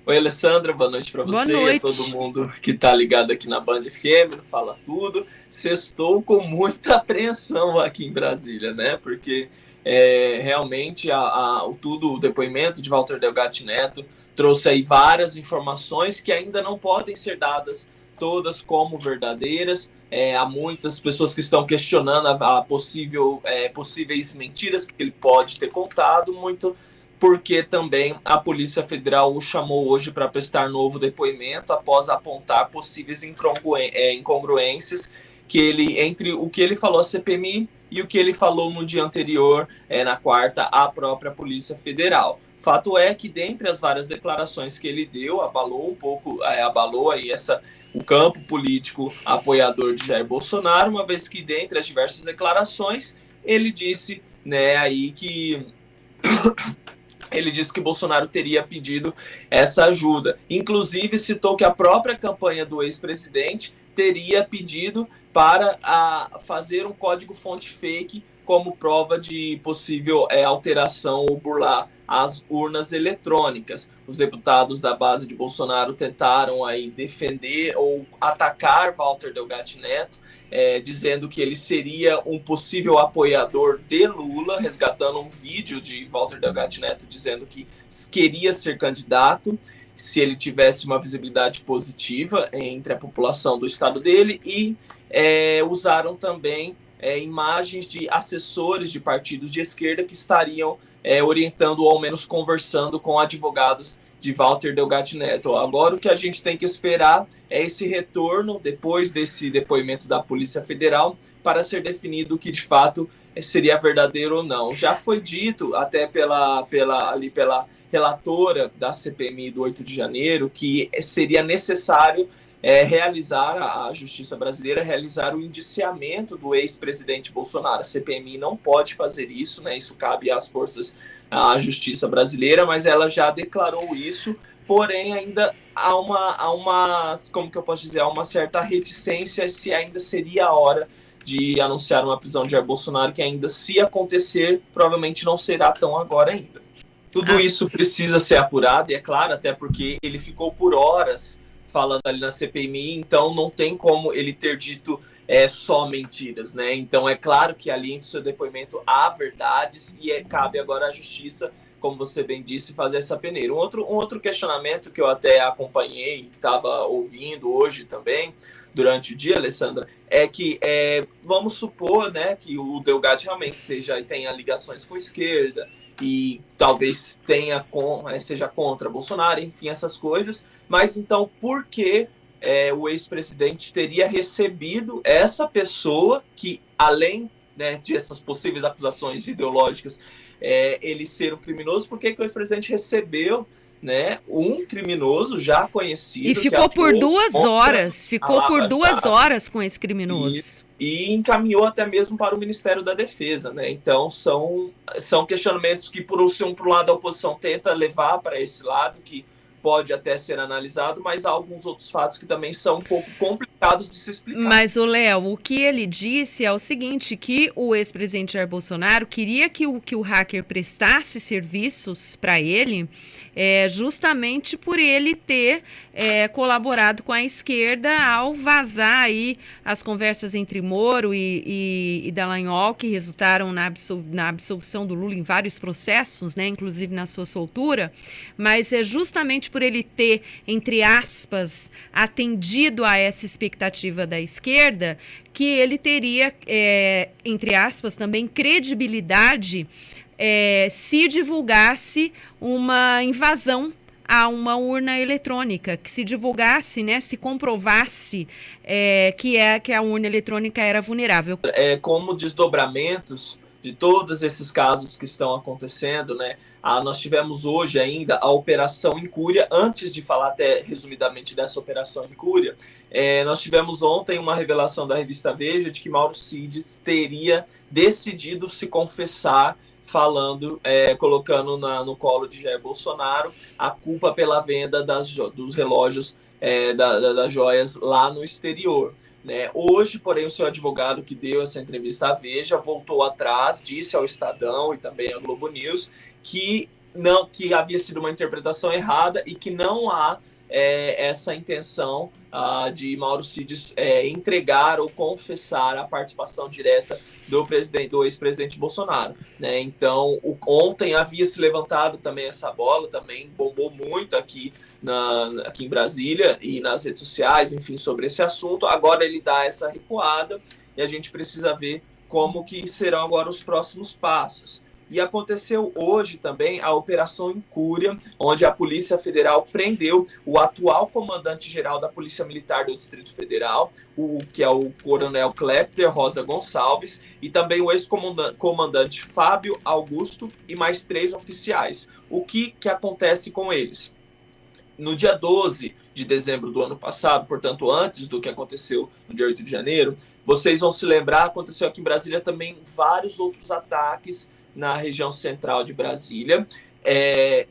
Oi, Alessandra, boa noite para Boa você e a todo noite. mundo que está ligado aqui na Band FM, no Fala Tudo. Sextou com muita apreensão aqui em Brasília, né? Porque realmente o depoimento de Walter Delgatti Neto trouxe aí várias informações que ainda não podem ser dadas todas como verdadeiras. Há muitas pessoas que estão questionando a possíveis mentiras que ele pode ter contado, muito porque também a Polícia Federal o chamou hoje para prestar novo depoimento após apontar possíveis incongruências que ele entre o que ele falou à CPMI e o que ele falou no dia anterior, na quarta, à própria Polícia Federal. Fato é que, dentre as várias declarações que ele deu, abalou um pouco, abalou aí o campo político apoiador de Jair Bolsonaro, uma vez que, dentre as diversas declarações, ele disse, né, aí que ele disse que Bolsonaro teria pedido essa ajuda. Inclusive, citou que a própria campanha do ex-presidente teria pedido para fazer um código-fonte fake como prova de possível alteração ou burlar as urnas eletrônicas. Os deputados da base de Bolsonaro tentaram aí defender ou atacar Walter Delgatti Neto, dizendo que ele seria um possível apoiador de Lula, resgatando um vídeo de Walter Delgatti Neto dizendo que queria ser candidato se ele tivesse uma visibilidade positiva entre a população do estado dele, e usaram também imagens de assessores de partidos de esquerda que estariam orientando ou ao menos conversando com advogados de Walter Delgatti Neto. Agora o que a gente tem que esperar é esse retorno depois desse depoimento da Polícia Federal para ser definido o que de fato seria verdadeiro ou não. Já foi dito até pela relatora da CPMI do 8 de janeiro que seria necessário realizar, a justiça brasileira realizar o indiciamento do ex-presidente Bolsonaro. A CPMI não pode fazer isso, né? Isso cabe às forças, à justiça brasileira, mas ela já declarou isso, porém ainda como que eu posso dizer, há uma certa reticência se ainda seria a hora de anunciar uma prisão de Jair Bolsonaro, que ainda, se acontecer, provavelmente não será tão agora ainda. Tudo Ah, isso precisa ser apurado, e é claro, até porque ele ficou por horas falando ali na CPMI, então não tem como ele ter dito só mentiras, né? Então é claro que ali entre o seu depoimento há verdades e cabe agora à justiça, como você bem disse, fazer essa peneira. Um outro questionamento que eu até acompanhei, estava ouvindo hoje também, durante o dia, Alessandra, é que vamos supor, né, que o Delgatti realmente tenha ligações com a esquerda, e talvez seja contra Bolsonaro, enfim, essas coisas. Mas então, por que o ex-presidente teria recebido essa pessoa que, além, né, de essas possíveis acusações ideológicas, ele ser um criminoso? Por que o ex-presidente recebeu, né, um criminoso já e conhecido que ficou por atuou duas contra horas, a ficou por Lava duas Jato horas com esse e, criminoso. e encaminhou até mesmo para o Ministério da Defesa, né? Então são questionamentos que, por um lado, a oposição tenta levar para esse lado, que pode até ser analisado, mas há alguns outros fatos que também são um pouco complicados de se explicar. Mas o Léo, o que ele disse é o seguinte, que o ex-presidente Jair Bolsonaro queria que o hacker prestasse serviços para ele, justamente por ele ter colaborado com a esquerda ao vazar aí as conversas entre Moro e Dallagnol, que resultaram na absolvição do Lula em vários processos, né, inclusive na sua soltura, mas é justamente por ele ter, entre aspas, atendido a essa expectativa da esquerda, que ele teria, entre aspas, também credibilidade se divulgasse uma invasão a uma urna eletrônica, que se divulgasse, né, se comprovasse que a urna eletrônica era vulnerável. Como desdobramentos de todos esses casos que estão acontecendo, né? Nós tivemos hoje ainda a Operação Incúria. Antes de falar até resumidamente dessa Operação Incúria, nós tivemos ontem uma revelação da revista Veja de que Mauro Cid teria decidido se confessar, falando, colocando no colo de Jair Bolsonaro a culpa pela venda dos relógios, das joias lá no exterior. Né? Hoje, porém, o seu advogado que deu essa entrevista à Veja voltou atrás, disse ao Estadão e também à Globo News que não, que havia sido uma interpretação errada e que não há essa intenção de Mauro Cid entregar ou confessar a participação direta do ex-presidente Bolsonaro, né? Então, ontem havia se levantado também essa bola, também bombou muito aqui em Brasília e nas redes sociais, enfim, sobre esse assunto. Agora ele dá essa recuada e a gente precisa ver como que serão agora os próximos passos. E aconteceu hoje também a Operação Incúria, onde a Polícia Federal prendeu o atual comandante-geral da Polícia Militar do Distrito Federal, que é o coronel Clepter Rosa Gonçalves, e também o ex-comandante Fábio Augusto e mais 3 oficiais. O que acontece com eles? No dia 12 de dezembro do ano passado, portanto, antes do que aconteceu no dia 8 de janeiro, vocês vão se lembrar, aconteceu aqui em Brasília também vários outros ataques na região central de Brasília,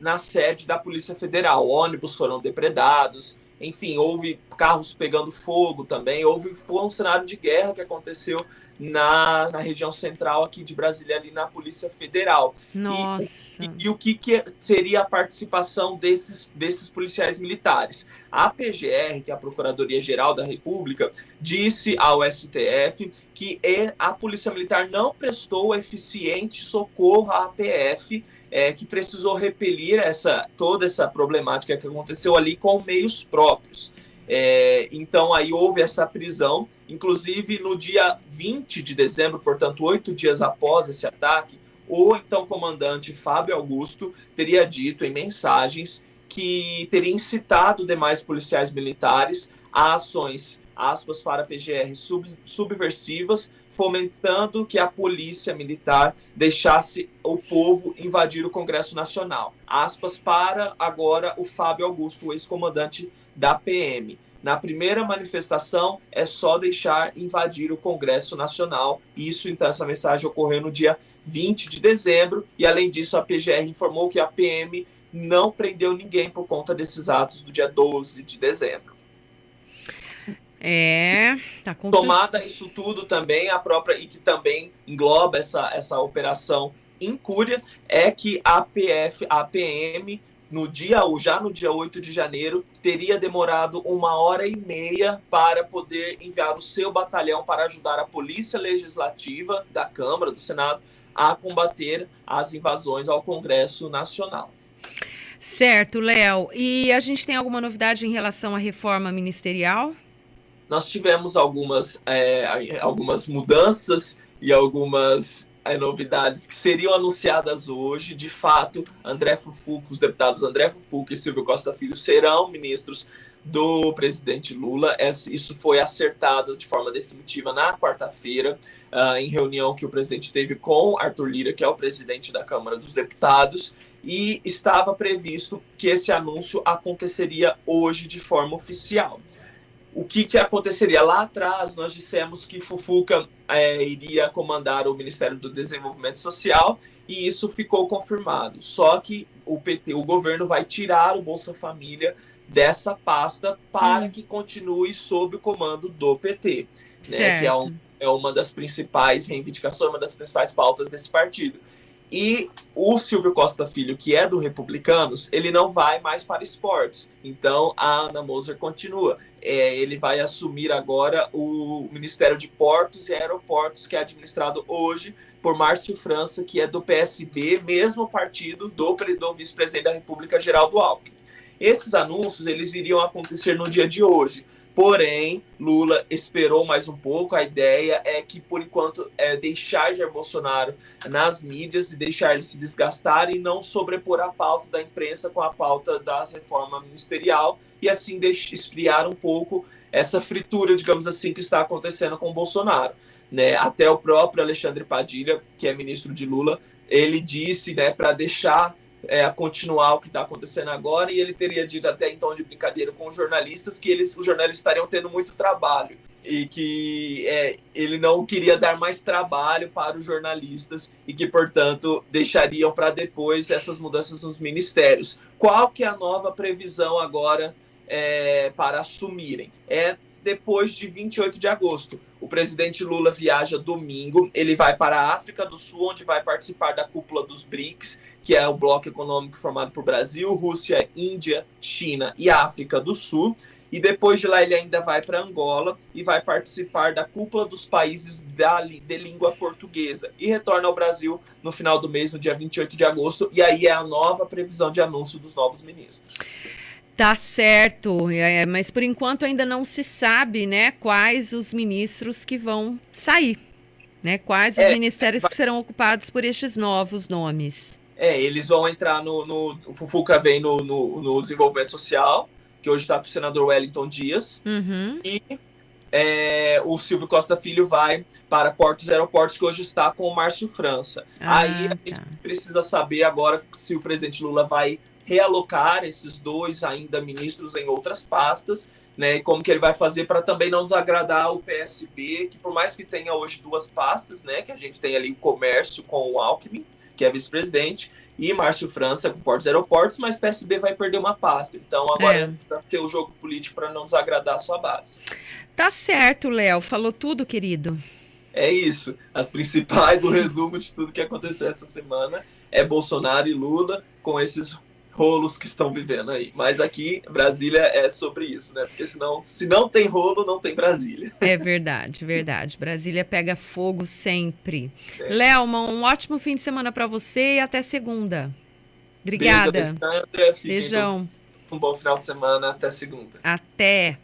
na sede da Polícia Federal. Ônibus foram depredados, enfim, houve carros pegando fogo também, foi um cenário de guerra que aconteceu na região central aqui de Brasília, ali na Polícia Federal. Nossa! E o que seria a participação desses policiais militares? A PGR, que é a Procuradoria-Geral da República, disse ao STF que a Polícia Militar não prestou eficiente socorro à PF, que precisou repelir toda essa problemática que aconteceu ali com meios próprios. Então, aí houve essa prisão, inclusive no dia 20 de dezembro, portanto, 8 dias após esse ataque, o então comandante Fábio Augusto teria dito em mensagens que teria incitado demais policiais militares a ações, aspas, para a PGR subversivas, fomentando que a polícia militar deixasse o povo invadir o Congresso Nacional. Aspas para agora o Fábio Augusto, o ex-comandante da PM. Na primeira manifestação, é só deixar invadir o Congresso Nacional. Isso, então, essa mensagem ocorreu no dia 20 de dezembro. E, além disso, a PGR informou que a PM não prendeu ninguém por conta desses atos do dia 12 de dezembro. Tá complicado. Tomada isso tudo também, e que também engloba essa operação Incúria, é que a PM, já no dia 8 de janeiro, teria demorado 1h30 para poder enviar o seu batalhão para ajudar a Polícia Legislativa da Câmara, do Senado, a combater as invasões ao Congresso Nacional. Certo, Léo. E a gente tem alguma novidade em relação à reforma ministerial? Nós tivemos algumas mudanças e algumas novidades que seriam anunciadas hoje. De fato, os deputados André Fufuca e Silvio Costa Filho serão ministros do presidente Lula. Isso foi acertado de forma definitiva na quarta-feira, em reunião que o presidente teve com Arthur Lira, que é o presidente da Câmara dos Deputados, e estava previsto que esse anúncio aconteceria hoje de forma oficial. O que aconteceria? Lá atrás, nós dissemos que Fufuca iria comandar o Ministério do Desenvolvimento Social, e isso ficou confirmado. Só que o governo vai tirar o Bolsa Família dessa pasta para que continue sob o comando do PT, né, que é uma das principais reivindicações, uma das principais pautas desse partido. E o Silvio Costa Filho, que é do Republicanos, ele não vai mais para esportes. Então, a Ana Moser continua. Ele vai assumir agora o Ministério de Portos e Aeroportos, que é administrado hoje por Márcio França, que é do PSB, mesmo partido do vice-presidente da República, Geraldo Alckmin. Esses anúncios eles iriam acontecer no dia de hoje. Porém, Lula esperou mais um pouco. A ideia é que, por enquanto, deixar Jair Bolsonaro nas mídias e deixar ele se desgastar e não sobrepor a pauta da imprensa com a pauta da reforma ministerial e, assim, esfriar um pouco essa fritura, digamos assim, que está acontecendo com o Bolsonaro, né? Até o próprio Alexandre Padilha, que é ministro de Lula, ele disse, né, para deixar continuar o que está acontecendo agora, e ele teria dito até em tom de brincadeira com os jornalistas que os jornalistas estariam tendo muito trabalho e que ele não queria dar mais trabalho para os jornalistas e que, portanto, deixariam para depois essas mudanças nos ministérios. Qual que é a nova previsão agora para assumirem? Depois de 28 de agosto. O presidente Lula viaja domingo, ele vai para a África do Sul, onde vai participar da cúpula dos BRICS, que é o bloco econômico formado por Brasil, Rússia, Índia, China e África do Sul. E depois de lá ele ainda vai para Angola e vai participar da cúpula dos países de língua portuguesa. E retorna ao Brasil no final do mês, no dia 28 de agosto. E aí é a nova previsão de anúncio dos novos ministros. Tá certo, mas por enquanto ainda não se sabe, né, quais os ministros que vão sair, né? Quais os ministérios que serão ocupados por estes novos nomes. Eles vão entrar o Fufuca vem no desenvolvimento social, que hoje está para o senador Wellington Dias, e o Silvio Costa Filho vai para Portos e Aeroportos, que hoje está com o Márcio França. Aí a gente precisa saber agora se o presidente Lula vai realocar esses dois ainda ministros em outras pastas, né, e como que ele vai fazer para também não desagradar o PSB, que por mais que tenha hoje duas pastas, né, que a gente tem ali o comércio com o Alckmin, que é vice-presidente, e Márcio França com Portos e Aeroportos, mas o PSB vai perder uma pasta. Então agora precisa ter o jogo político para não desagradar a sua base. Tá certo, Léo. Falou tudo, querido. É isso. As principais, o resumo de tudo que aconteceu essa semana é Bolsonaro e Lula com esses rolos que estão vivendo aí. Mas aqui, Brasília é sobre isso, né? Porque senão, se não tem rolo, não tem Brasília. É verdade, verdade. Brasília pega fogo sempre. Léo, um ótimo fim de semana para você e até segunda. Obrigada. Beijo, Alessandra. Beijão. Um bom final de semana. Até segunda. Até.